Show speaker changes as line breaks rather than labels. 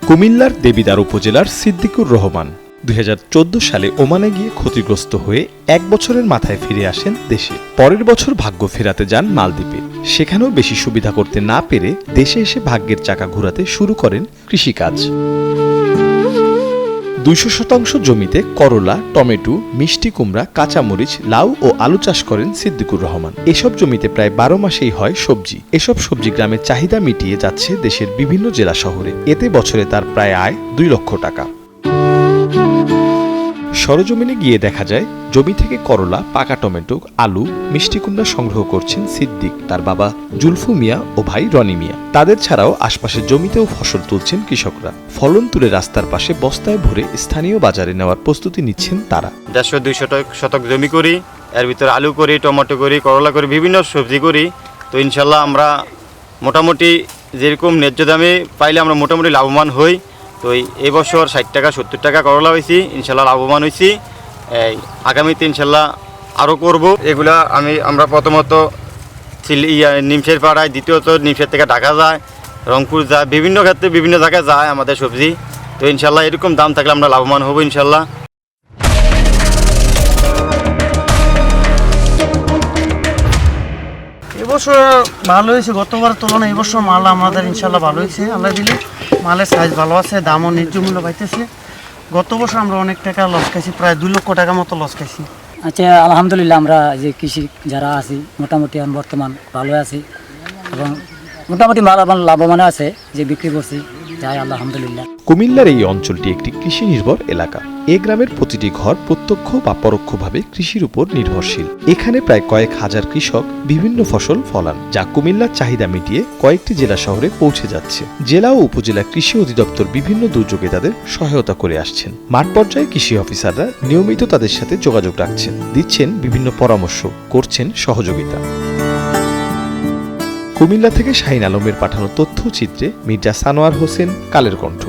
কুমিল্লার দেবিদ্বার উপজেলার সিদ্দিকুর রহমান ২০১৪ সালে ওমানে গিয়ে ক্ষতিগ্রস্ত হয়ে ১ বছরের মাথায় ফিরে আসেন দেশে। পরের বছর ভাগ্য ফেরাতে যান মালদ্বীপে। সেখানেও বেশি সুবিধা করতে না পেরে দেশে এসে ভাগ্যের চাকা ঘোরাতে শুরু করেন কৃষিকাজ। ২০০ জমিতে করলা, টমেটো, মিষ্টি কুমড়া, কাঁচামরিচ, লাউ ও আলু চাষ করেন সিদ্দিকুর রহমান। এসব জমিতে প্রায় ১২ মাসেই হয় সবজি। এসব সবজি গ্রামের চাহিদা মিটিয়ে যাচ্ছে দেশের বিভিন্ন জেলা শহরে। এতে বছরে তার প্রায় আয় ২ লক্ষ টাকা। সরজমিনে গিয়ে দেখা যায় জমি থেকে করলা, পাকা টমেটো, আলু, মিষ্টি কুমড়া সংগ্রহ করছেন সিদ্দিক, তার বাবা জুলফু মিয়া ও ভাই রনি মিয়া। তাদের ছাড়াও আশপাশের জমিতেও ফসল তুলছেন কৃষকরা। ফলন তুলে রাস্তার পাশে বস্তায় ভরে স্থানীয় বাজারে নেওয়ার প্রস্তুতি নিচ্ছেন তারা।
১৫০-২০০ শতক জমি করি, এর ভিতরে আলু করি, টমেটো করি, করলা করি, বিভিন্ন সবজি করি। তো ইনশাল্লাহ আমরা মোটামুটি যেরকম ন্যায্য দামে পাইলে আমরা মোটামুটি লাভবান হই। তো এই বছর ৬০ টাকা ৭০ টাকা করলা হয়েছি, ইনশাল্লাহ লাভবান হয়েছি। আগামীতে ইনশাল্লাহ আরও করব। এগুলা আমরা প্রথমত নিমশের পাড়ায়, দ্বিতীয়ত নিমশের থেকে ঢাকা যায়, রংপুর যায়, বিভিন্ন ক্ষেত্রে বিভিন্ন জায়গায় যায় আমাদের সবজি। তো ইনশাল্লাহ এরকম দাম থাকলে আমরা লাভবান হব ইনশাল্লাহ।
এবছর ভালো হয়েছে, গতবার তুলনায় এবছর মাল আমাদের ইনশাল্লাহ ভালো হয়েছে। আল্লাহ দিলে মালের সাইজ ভালো আছে, দামও ন্যায্য মূল্য পাইতেছে। গত বছর আমরা অনেক টাকা লস খাইছি, প্রায় ২ লক্ষ টাকা মতো লস খাইছি।
আচ্ছা, আলহামদুলিল্লাহ আমরা যে কৃষি যারা আছি মোটামুটি বর্তমান ভালো আছি এবং মোটামুটি লাভবান আছে যে বিক্রি করছি, যাই আলহামদুলিল্লাহ।
কুমিল্লার এই অঞ্চলটি একটি কৃষি নির্ভর এলাকা। এ গ্রামের প্রতিটি ঘর প্রত্যক্ষ বা পরোক্ষভাবে কৃষির উপর নির্ভরশীল। এখানে প্রায় কয়েক হাজার কৃষক বিভিন্ন ফসল ফলান, যা কুমিল্লার চাহিদা মিটিয়ে কয়েকটি জেলা শহরে পৌঁছে যাচ্ছে। জেলা ও উপজেলা কৃষি অধিদপ্তর বিভিন্ন দুর্যোগে তাদের সহায়তা করে আসছেন। মাঠ পর্যায়ে কৃষি অফিসাররা নিয়মিত তাদের সাথে যোগাযোগ রাখছেন, দিচ্ছেন বিভিন্ন পরামর্শ, করছেন সহযোগিতা। কুমিল্লা থেকে শাহিন আলমের পাঠানো তথ্যচিত্রে মির্জা সানোয়ার হোসেন, কালের কণ্ঠ।